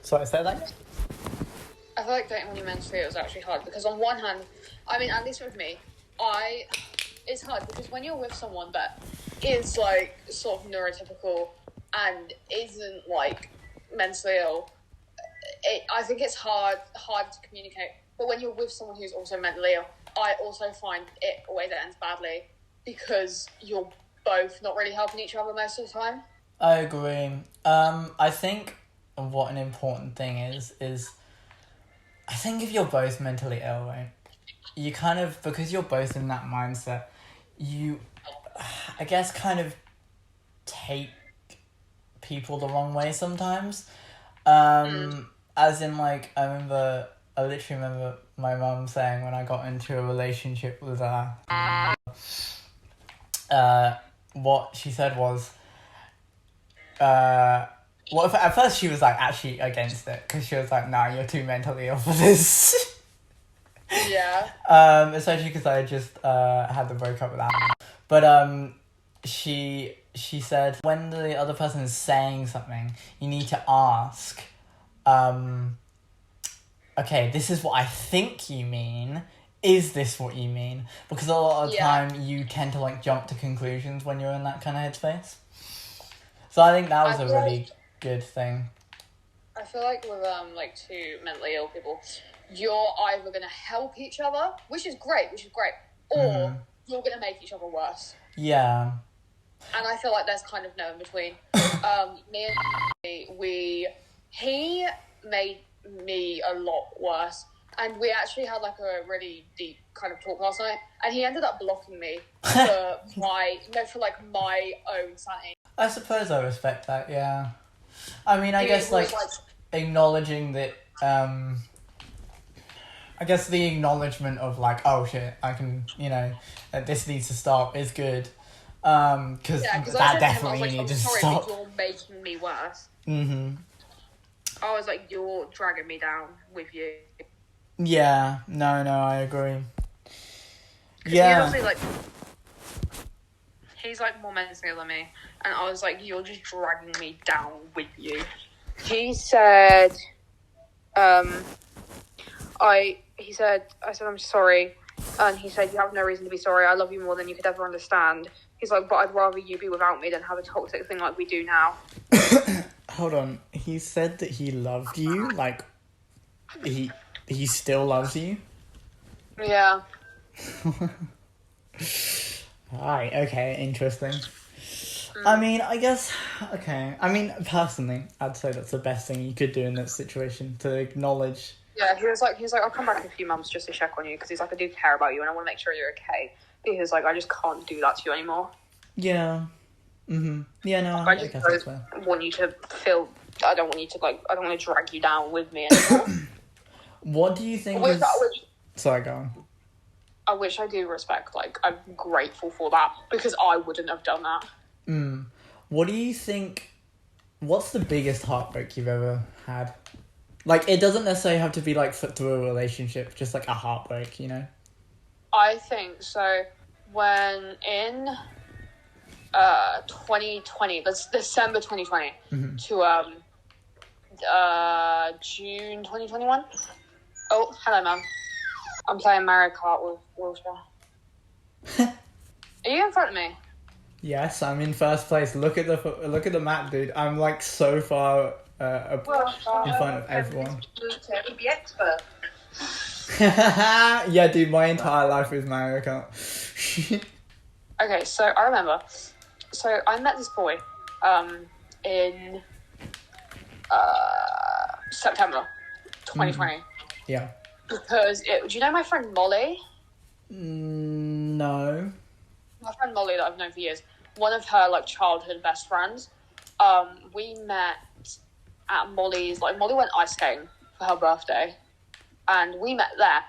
Sorry, say that again? I feel like dating when you're mentally ill is actually hard because on one hand, I mean, at least with me, it's hard because when you're with someone that is like sort of neurotypical and isn't like mentally ill, I think it's hard to communicate. But when you're with someone who's also mentally ill, I also find it always ends badly because you're both not really helping each other most of the time. I agree. I think what an important thing is I think if you're both mentally ill, right, you kind of, because you're both in that mindset, you, I guess, kind of take people the wrong way sometimes. As in, like, I literally remember my mum saying when I got into a relationship with what she said was, at first she was like actually against it because she was like, nah, you're too mentally ill for this. Yeah. Especially because I just had the breakup with that. But she said when the other person is saying something, you need to ask, okay, this is what I think you mean. Is this what you mean? Because a lot of the time you tend to like jump to conclusions when you're in that kind of headspace. So I think that was a really good thing. I feel like with like two mentally ill people, you're either gonna help each other, which is great, or you're gonna make each other worse. Yeah. And I feel like there's kind of no in between. Me and he made me a lot worse, and we actually had like a really deep kind of talk last night, and he ended up blocking me for my own sanity. I suppose I respect that, yeah. I mean, I guess, like, acknowledging that, I guess the acknowledgement of, like, oh, shit, I can, that this needs to stop is good. Because that definitely needs to stop. You're making me worse. Mm-hmm. I was like, you're dragging me down with you. Yeah, no, I agree. Yeah. He's like more mentally ill than me, and I was like, you're just dragging me down with you. He said, I said, I'm sorry, and he said, you have no reason to be sorry, I love you more than you could ever understand. He's like, but I'd rather you be without me than have a toxic thing like we do now. Hold on, he said that he loved you, like, he still loves you? Yeah. Right, okay, interesting. I mean, I guess, okay. I mean, personally, I'd say that's the best thing you could do in that situation, to acknowledge. Yeah, he was like, I'll come back in a few months just to check on you, because he's like, I do care about you, and I want to make sure you're okay. Because, like, I just can't do that to you anymore. Yeah. Mm-hmm. Yeah, no, I guess that's fair. Want you to feel, I don't want to drag you down with me anymore. What do you think Sorry, go on. I wish I do respect, like, I'm grateful for that, because I wouldn't have done that. What do you think, what's the biggest heartbreak you've ever had? Like, it doesn't necessarily have to be, like, through a relationship, just, like, a heartbreak, I think, so, when in 2020, that's December 2020, to, June 2021. Oh, hello, man. I'm playing Mario Kart with Wilshire. Are you in front of me? Yes, I'm in first place. Look at the map, dude. I'm like so far in front of everyone. Be expert. Yeah, dude, my entire life is Mario Kart. Okay, so I remember. So I met this boy in September 2020. Yeah. Because do you know my friend Molly? No. My friend Molly that I've known for years. One of her like childhood best friends. We met at Molly's. Like Molly went ice skating for her birthday, and we met there.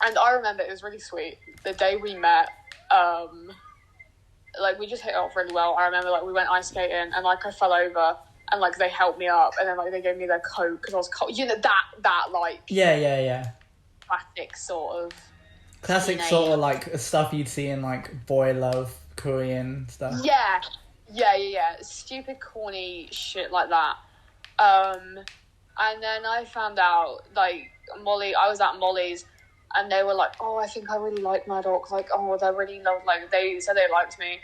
And I remember it was really sweet. The day we met, like we just hit it off really well. I remember like we went ice skating, and like I fell over. And, like, they helped me up, and then, like, they gave me their coat, because I was cold. You know, that, like... Yeah. Classic sort of... Classic sort of, like, stuff you'd see in, like, boy love, Korean stuff. Yeah. Stupid, corny shit like that. And then I found out, like, I was at Molly's, and they were like, oh, I think I really like Murdoch. Like, oh, they really love, like, they said they liked me.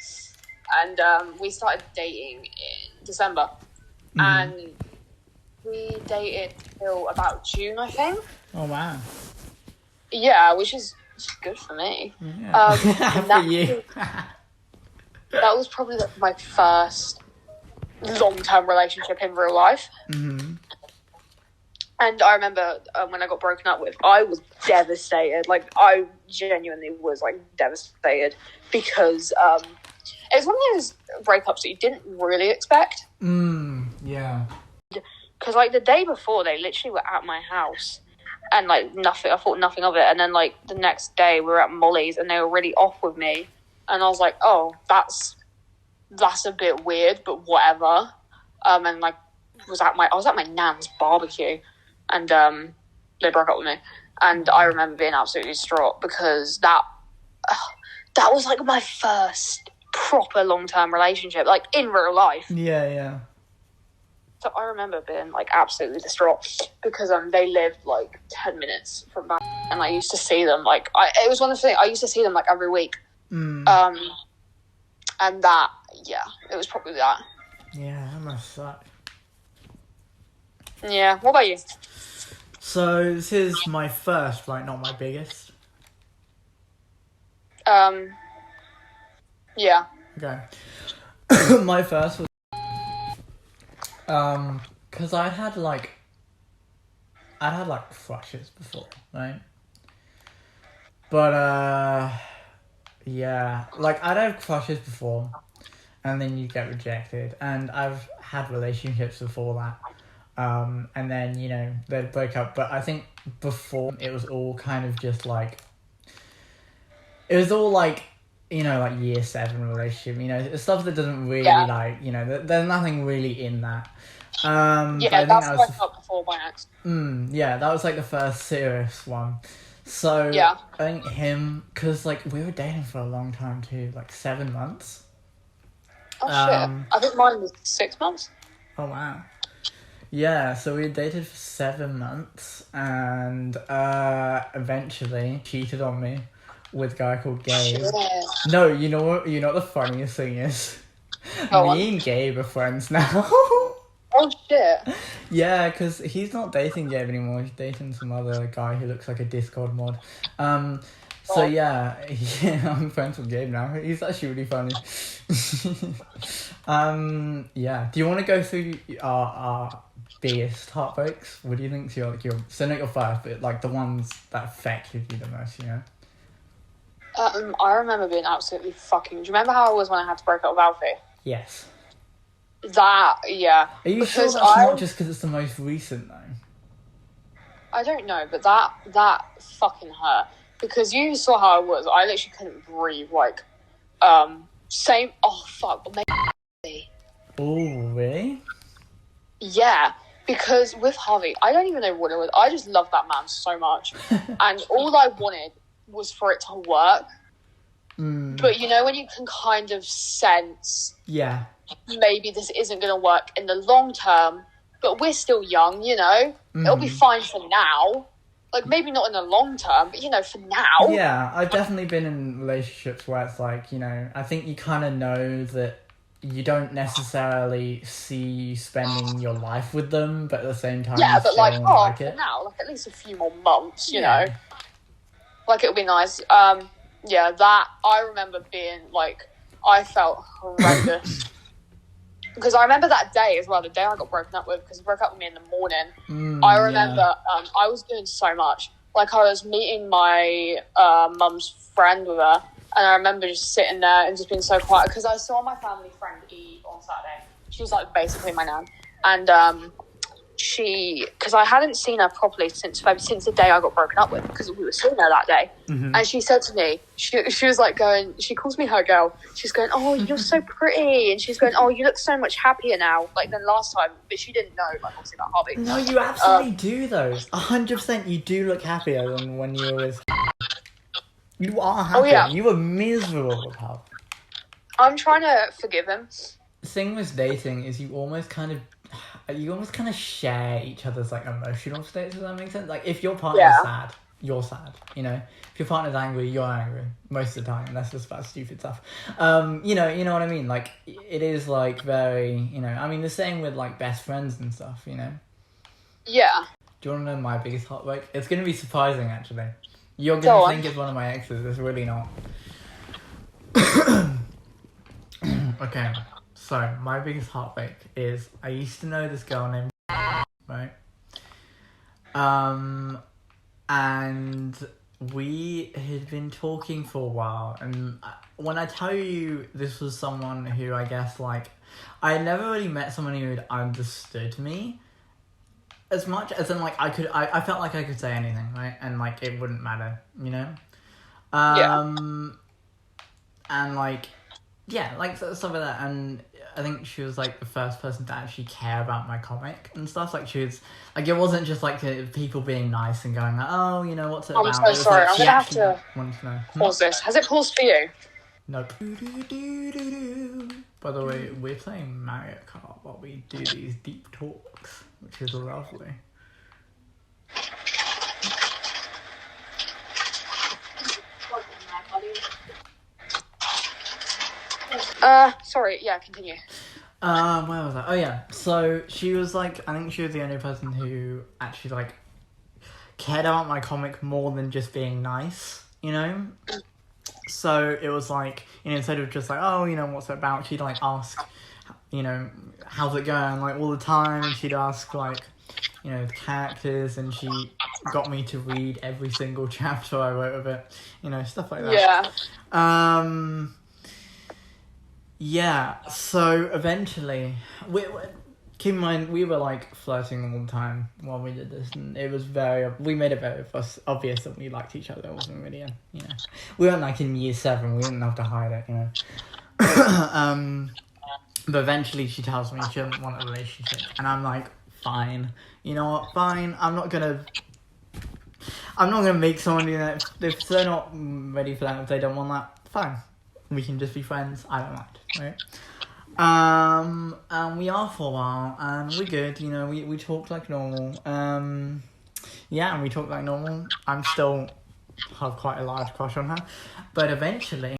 And we started dating in December. Mm-hmm. And we dated till about June, I think. Oh, wow. Yeah, which is good for me. Yeah. For you. That was probably my first long-term relationship in real life. Mm-hmm. And I remember when I got broken up with, I was devastated. Like, I genuinely was, like, devastated because it was one of those breakups that you didn't really expect. Yeah. Because, like, the day before, they literally were at my house and, like, nothing. I thought nothing of it. And then, like, the next day, we were at Molly's and they were really off with me. And I was like, oh, that's a bit weird, but whatever. And, like, I was at my nan's barbecue. And they broke up with me. And I remember being absolutely distraught because that was, like, my first proper long-term relationship, like, in real life. Yeah. So I remember being, like, absolutely distraught because they lived, like, 10 minutes from back. And I used to see them, like, it was one of the things, I used to see them, like, every week. And that, yeah, it was probably that. Yeah, that must suck. Yeah, what about you? So, this is my first, right? Not my biggest. Yeah. Okay. My first was... because I'd had, like, crushes before, right? But, yeah. Like, I'd had crushes before, and then you get rejected. And I've had relationships before that. And then, you know, they'd break up. But I think before, it was all kind of just, like... It was all, like, you know, like, year 7 relationship. You know, stuff that doesn't really, like... You know, there's nothing really in that. Yeah, that's what I felt before my ex. Yeah, that was, like, the first serious one. So, yeah. I think him... Because, like, we were dating for a long time, too. Like, 7 months. Oh, shit. I think mine was 6 months. Oh, wow. Yeah, so we dated for 7 months, and eventually cheated on me with a guy called Gabe. Yeah. No, you know what? You know what the funniest thing is? Me and Gabe are friends now. Oh shit. Yeah, because he's not dating Gabe anymore. He's dating some other guy who looks like a Discord mod. So yeah, I'm friends with Gabe now. He's actually really funny. Yeah. Do you want to go through our biggest heartbreaks? What do you think? So not your first, but like the ones that affected you the most, you know? I remember being absolutely fucking... Do you remember how I was when I had to break up with Alfie? Yes. That, yeah. Are you sure that's not just because it's the most recent, though? I don't know, but that fucking hurt. Because you saw how I was. I literally couldn't breathe, like, same... Oh, fuck. Maybe. Oh, really? Yeah, because with Harvey, I don't even know what it was. I just love that man so much. And all I wanted was for it to work. But, you know, when you can kind of sense... Yeah. Maybe this isn't going to work in the long term, but we're still young, you know? It'll be fine for now. Like, maybe not in the long term, but, you know, for now. Yeah, I've definitely been in relationships where it's like, you know, I think you kind of know that you don't necessarily see you spending your life with them, but at the same time, yeah, but like, like for it. now, like at least a few more months, you know? Like, it'll be nice. Yeah, that, I remember being, like, I felt horrendous. Because I remember that day as well, the day I got broken up with, because he broke up with me in the morning. I remember I was doing so much. Like, I was meeting my mum's friend with her, and I remember just sitting there and just being so quiet, because I saw my family friend Eve on Saturday. She was, like, basically my nan. And because I hadn't seen her properly since the day I got broken up with, because we were seeing her that day. And she said to me, she was like going, she calls me her girl. She's going, oh, you're so pretty. And she's going, oh, you look so much happier now, like, than last time. But she didn't know, like, obviously, about Harvey. No, you absolutely do, though. 100% you do look happier than when you were with... You are happy. Oh, yeah. You were miserable with Harvey. I'm trying to forgive him. The thing with dating is you almost kind of... you almost kind of share each other's like emotional states. Does that make sense? Like if your partner's sad, you're sad. You know, if your partner's angry, you're angry most of the time. That's just about stupid stuff. You know what I mean? Like it is like very, you know. I mean, the same with like best friends and stuff. You know. Yeah. Do you want to know my biggest heartbreak? It's gonna be surprising, actually. You're gonna think it's one of my exes. It's really not. Okay, so my biggest heartbreak is I used to know this girl named right, and we had been talking for a while, and when I tell you this was someone who I guess like I had never really met someone who had understood me as much as in like I felt like I could say anything, right, and like it wouldn't matter, you know. And like, yeah, like stuff like that. And I think she was like the first person to actually care about my comic and stuff. Like she was like, it wasn't just like people being nice and going like, oh, you know, what's it about? I'm so sorry. Like, I'm gonna have to know. pause this. Has it paused for you? Nope. By the way, we're playing Mario Kart while we do these deep talks, which is lovely. Sorry, yeah, continue. Where was I? Oh yeah, so she was like, I think she was the only person who actually like cared about my comic more than just being nice, you know? So it was like, you know, instead of just like, oh, you know, what's it about? She'd like ask, you know, how's it going? Like all the time. And she'd ask like, you know, the characters, and she got me to read every single chapter I wrote of it, you know, stuff like that. Yeah. Yeah, so eventually, keep in mind, we were like flirting all the time while we did this, and it was we made it very obvious that we liked each other. It wasn't really, you know, we weren't like in year 7, we didn't have to hide it, you know. But eventually she tells me she doesn't want a relationship, and I'm like, fine, you know what, fine, I'm not gonna make someone, you know, if they're not ready for that, if they don't want that, fine. We can just be friends. I don't mind, right? And we are for a while, and we're good. You know, we talk like normal. Yeah, and we talk like normal. I'm still have quite a large crush on her, but eventually,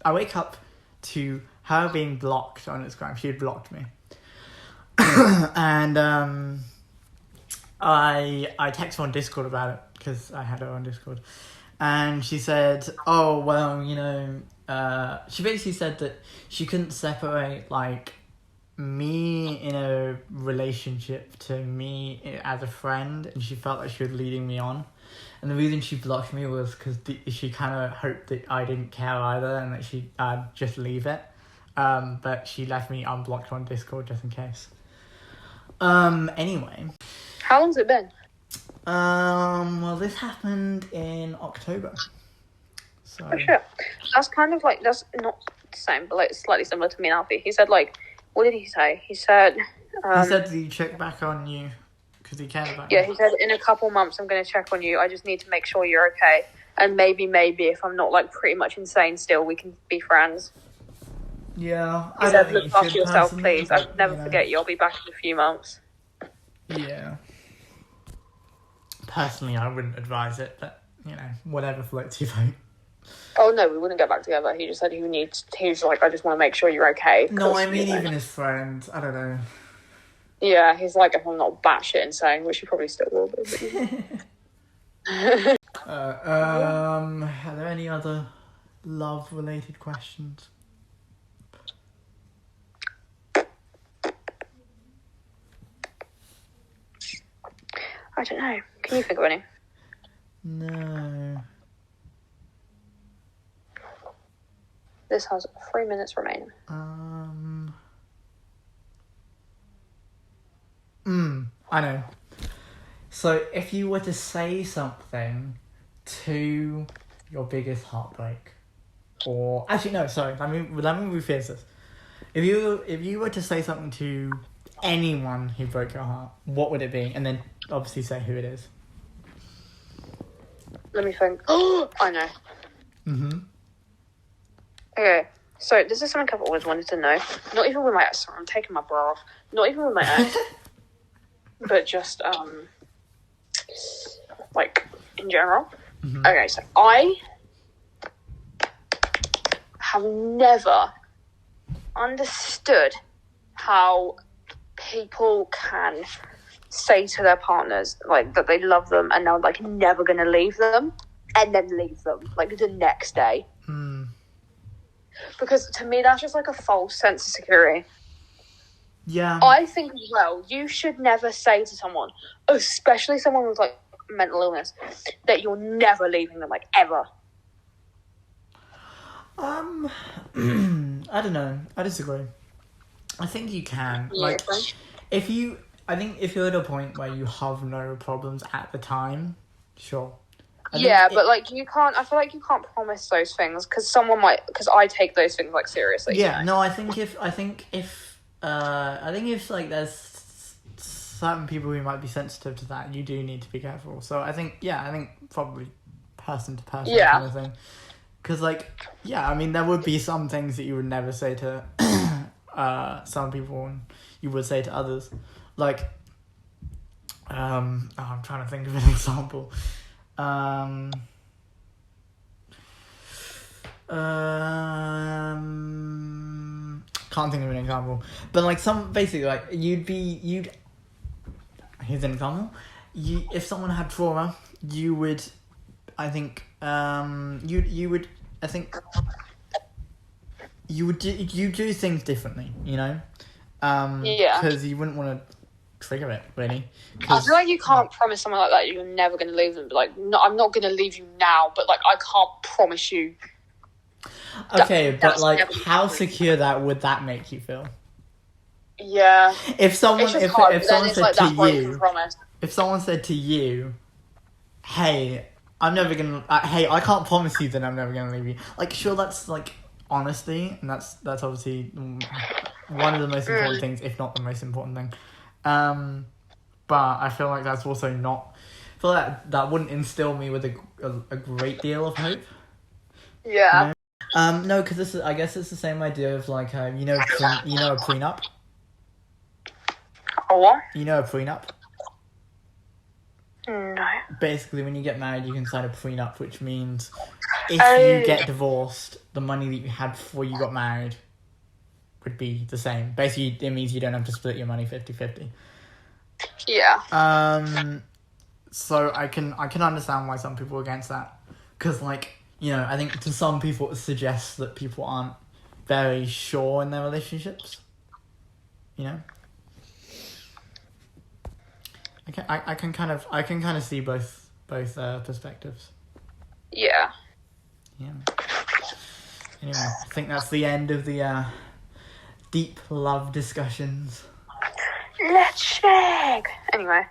I wake up to her being blocked on Instagram. She had blocked me, and I text her on Discord about it because I had her on Discord, and she said, "Oh well, you know." She basically said that she couldn't separate, like, me in a relationship to me as a friend, and she felt like she was leading me on. And the reason she blocked me was because she kind of hoped that I didn't care either, and that she'd just leave it. But she left me unblocked on Discord just in case. Anyway. How long's it been? Well, this happened in October. So. Oh shit. That's kind of like, that's not the same, but like slightly similar to me and Alfie. He said like, what did he say? He said... he said that he checked back on you because he cared about you. Yeah, he said, in a couple months I'm going to check on you. I just need to make sure you're okay. And maybe if I'm not like pretty much insane still, we can be friends. Yeah. He said, look after yourself, please. I'll never forget you. I'll be back in a few months. Yeah. Personally, I wouldn't advise it, but, you know, whatever floats your boat. Oh, no, we wouldn't get back together. He just said he was like, I just want to make sure you're okay. No, I mean, even as friends, I don't know. Yeah, he's like, if I'm not batshit insane, which he probably still will be. Are there any other love-related questions? I don't know. Can you think of any? No. This has 3 minutes remaining. I know. So, if you were to say something to your biggest heartbreak, or actually no, sorry, let me rephrase this. If you were to say something to anyone who broke your heart, what would it be? And then obviously say who it is. Let me think. Oh, I know. Mm-hmm. Okay, so this is something I've always wanted to know. Not even with my ex. Sorry, I'm taking my bra off. Not even with my ex. but just like in general. Mm-hmm. Okay, so I have never understood how people can say to their partners like that they love them and they're like never gonna leave them and then leave them like the next day. Because to me that's just like a false sense of security. Yeah. I think as well you should never say to someone, especially someone with like mental illness, that you're never leaving them like ever. I don't know. I disagree. I think you can. Yeah, like, I think if you're at a point where you have no problems at the time, sure. But like you can't. I feel like you can't promise those things because someone might. Because I take those things like seriously. Yeah. No. I think if like there's certain people who might be sensitive to that, you do need to be careful. So I think probably person to person kind of thing. Because like I mean there would be some things that you would never say to some people and you would say to others. Like I'm trying to think of an example. Can't think of an example. But like basically like here's an example. If someone had trauma, you would I think you would do things differently, you know? Because you wouldn't want to trigger it, really. I feel like you can't promise someone like that you're never going to leave them. But like, no, I'm not going to leave you now, but like, I can't promise you. Okay, but like, how secure would that make you feel? Yeah. If someone said to you, "Hey, I'm never gonna. Hey, I can't promise you that I'm never gonna leave you." Like, sure, that's like honesty, and that's obviously one of the most important things, if not the most important thing. But I feel like that's also not. I feel like that wouldn't instill me with a great deal of hope. Yeah. You know? No, because I guess it's the same idea of like a prenup. A what? You know a prenup. No. Basically, when you get married, you can sign a prenup, which means if you get divorced, the money that you had before you got married would be the same. Basically, it means you don't have to split your money 50-50. Yeah. So I can understand why some people are against that. Because, like, you know, I think to some people it suggests that people aren't very sure in their relationships. You know? I can kind of see both perspectives. Yeah. Yeah. Anyway, I think that's the end of the deep love discussions. Let's shag. Anyway.